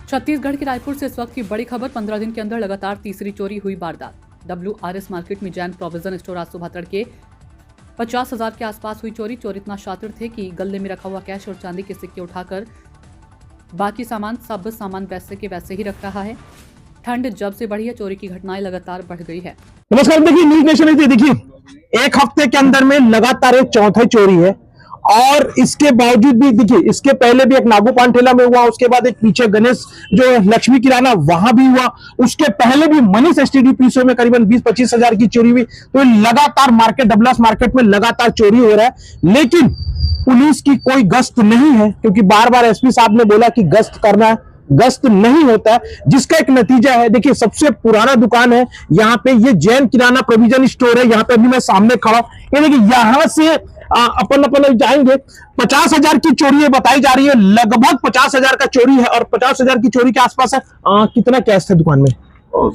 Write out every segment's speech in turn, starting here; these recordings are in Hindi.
छत्तीसगढ़ के रायपुर से इस वक्त की बड़ी खबर। 15 दिन के अंदर लगातार तीसरी चोरी हुई वारदात। WRS मार्केट में जैन प्रोविजन स्टोर आज सुबह तड़के 50,000 के आसपास हुई चोरी। चोर इतना शातिर थे कि गले में रखा हुआ कैश और चांदी के सिक्के उठाकर बाकी सब सामान वैसे के वैसे ही रख रहा है। ठंड जब से बढ़ी है, चोरी की घटनाएं लगातार बढ़ गई है। नमस्कार, देखिए न्यूज नेशन देखिए एक हफ्ते के अंदर में लगातार एक चौथी चोरी है और इसके बावजूद भी देखिए इसके पहले भी एक नागू पान ठेला में हुआ, उसके बाद एक पीछे गणेश जो लक्ष्मी किराना वहां भी हुआ, उसके पहले भी मनीष STD पीसो में करीबन 20-25 हजार की चोरी हुई। तो लगातार डबलास मार्केट में लगातार चोरी हो रहा है, लेकिन पुलिस की कोई गश्त नहीं है क्योंकि बार बार SP साहब ने बोला कि गश्त करना है, गश्त नहीं होता है, जिसका एक नतीजा है। देखिए सबसे पुराना दुकान है यहाँ पे, ये जैन किराना प्रोविजन स्टोर है। यहाँ पे अभी मैं सामने खड़ा हूं, ये देखिए यहाँ से अपन जाएंगे। 50,000 की चोरी बताई जा रही है, लगभग 50,000 का चोरी है और 50,000 की चोरी के आसपास है। कितना कैश है दुकान में?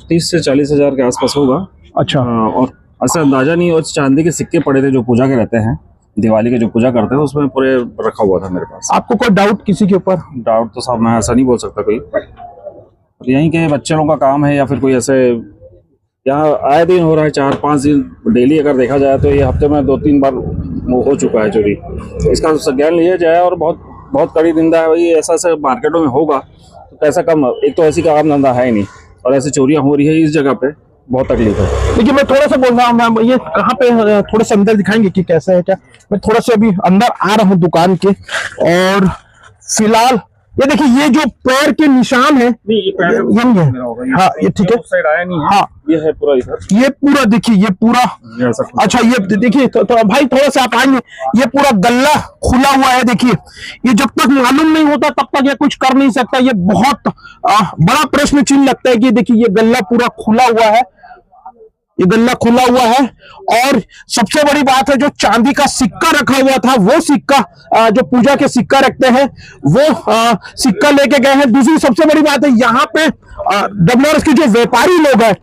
30 से 40 हजार के आसपास होगा। अच्छा। और ऐसा अंदाजा नहीं। और चांदी के सिक्के पड़े थे जो पूजा के रहते हैं, दिवाली के जो पूजा करते हैं, उसमें पूरे रखा हुआ था मेरे पास। आपको कोई डाउट किसी के ऊपर? डाउट तो साहब मैं ऐसा नहीं बोल सकता कोई, यहीं के बच्चे लोगों का काम है या फिर कोई ऐसे यहाँ आए दिन हो रहा है। 4-5 दिन डेली अगर देखा जाए तो ये हफ्ते में 2-3 बार हो चुका है चोरी। इसका संज्ञान लिया जाए और बहुत कड़ी निंदा है। भाई ऐसा मार्केटों में होगा तो कैसा कम, एक तो ऐसी का आम धंधा है ही नहीं और ऐसी चोरियां हो रही है इस जगह पे, बहुत तकलीफ है। देखिए मैं थोड़ा सा बोल रहा हूँ, ये कहाँ पे थोड़ा सा अंदर दिखाएंगे कि कैसा है क्या। मैं थोड़ा सा अभी अंदर आ रहा हूँ दुकान के और फिलहाल ये देखिए ये जो पैर के निशान है ये नहीं है। हाँ ये ठीक है, साइड आया नहीं है। हाँ ये है पूरा इधर, ये पूरा देखिए ये पूरा। अच्छा ये देखिए तो भाई थोड़ा सा आप आएंगे, ये पूरा गल्ला खुला हुआ है। देखिए ये जब तक मालूम नहीं होता तब तक ये कुछ कर नहीं सकता। ये बहुत बड़ा प्रश्न चिन्ह लगता है कि देखिए ये गल्ला पूरा खुला हुआ है, ये गल्ला खुला हुआ है। और सबसे बड़ी बात है जो चांदी का सिक्का रखा हुआ था, वो सिक्का जो पूजा के सिक्का रखते हैं वो सिक्का लेके गए हैं। दूसरी सबसे बड़ी बात है यहाँ पे डबलास के जो व्यापारी लोग हैं,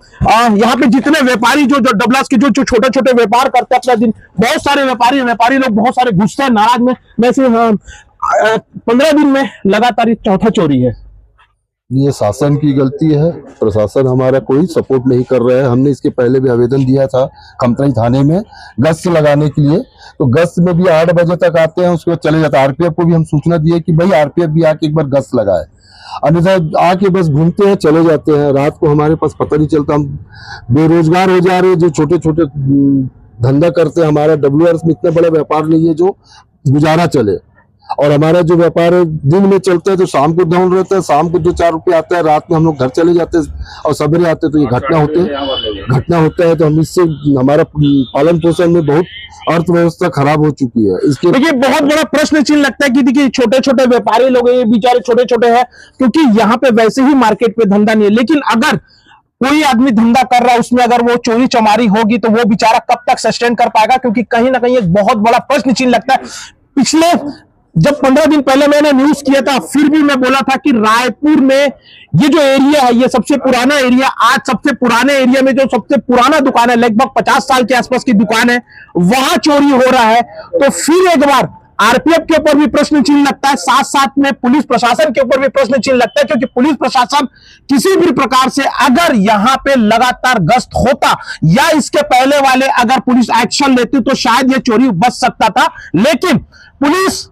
यहाँ पे जितने व्यापारी जो डबलास के जो छोटे छोटे व्यापार करते हैं अपना दिन, बहुत सारे व्यापारी लोग बहुत सारे गुस्से नाराज में। वैसे 15 दिन में लगातार ये चौथा चोरी है। ये शासन की गलती है, प्रशासन हमारा कोई सपोर्ट नहीं कर रहा है। हमने इसके पहले भी आवेदन दिया था खमतराई थाने में गश्त लगाने के लिए, तो गश्त में भी 8 बजे तक आते हैं, उसके बाद चले जाते हैं। RPF को भी हम सूचना दिए कि भाई RPF भी आके एक बार गश्त लगाए, अन्यथा आके बस घूमते हैं चले जाते हैं। रात को हमारे पास पता नहीं चलता, हम बेरोजगार हो जा रहे हैं। जो छोटे छोटे धंधा करते हैं, हमारा WRS में इतना बड़ा व्यापार नहीं है जो गुजारा चले, और हमारा जो व्यापार है दिन में चलता है तो शाम को डाउन रहता है। शाम को जो 4 रुपये आता है, रात में हम लोग घर चले जाते हैं और सवेरे आते हैं तो ये घटना होता है। तो हम इससे हमारा पालन पोषण में बहुत अर्थव्यवस्था खराब हो चुकी है। इसके देखिए बहुत बड़ा प्रश्न चिन्ह लगता है कि देखिए छोटे छोटे व्यापारी लोग ये बेचारे छोटे हैं क्योंकि यहाँ पे वैसे ही मार्केट पे धंधा नहीं है। लेकिन अगर कोई आदमी धंधा कर रहा है, उसमें अगर वो चोरी चमारी होगी तो वो बेचारा कब तक सस्टेन कर पाएगा, क्योंकि कहीं ना कहीं एक बहुत बड़ा प्रश्न चिन्ह लगता है। पिछले जब 15 दिन पहले मैंने न्यूज किया था, फिर भी मैं बोला था कि रायपुर में ये जो एरिया है ये सबसे पुराना एरिया, आज सबसे पुराने एरिया में जो सबसे पुराना दुकान है, लगभग 50 साल के आसपास की दुकान है, वहां चोरी हो रहा है। तो फिर एक बार RPF के ऊपर भी प्रश्न चिन्ह लगता है, साथ साथ में पुलिस प्रशासन के ऊपर भी प्रश्न चिन्ह लगता है, क्योंकि पुलिस प्रशासन किसी भी प्रकार से अगर यहाँ पे लगातार गश्त होता या इसके पहले वाले अगर पुलिस एक्शन लेती तो शायद ये चोरी बच सकता था। लेकिन पुलिस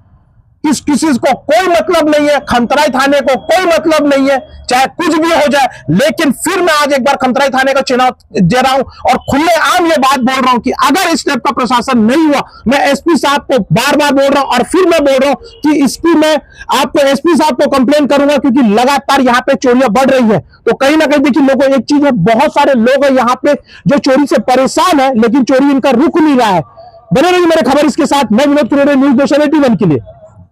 किसी को कोई मतलब नहीं है, खमतराई थाने को कोई मतलब नहीं है, चाहे कुछ भी हो जाए। लेकिन फिर मैं आज एक बार खमतराई थाने का चुनाव दे रहा हूं और खुले आम ये बात बोल रहा हूं कि अगर इस टाइप का प्रशासन नहीं हुआ, मैं SP साहब को बार बार बोल रहा हूं और फिर मैं बोल रहा हूं कि इसकी मैं आपको SP साहब को कंप्लेन करूंगा, क्योंकि लगातार यहाँ पे चोरियां बढ़ रही है। तो कहीं ना कहीं देखिए लोगों, एक चीज है, बहुत सारे लोग हैं यहाँ पे जो चोरी से परेशान है, लेकिन चोरी इनका रुक नहीं रहा है। बने रहिए मेरे खबर इसके साथ। मैं विनोद कुरेरे, न्यूज नेशन 81 के लिए।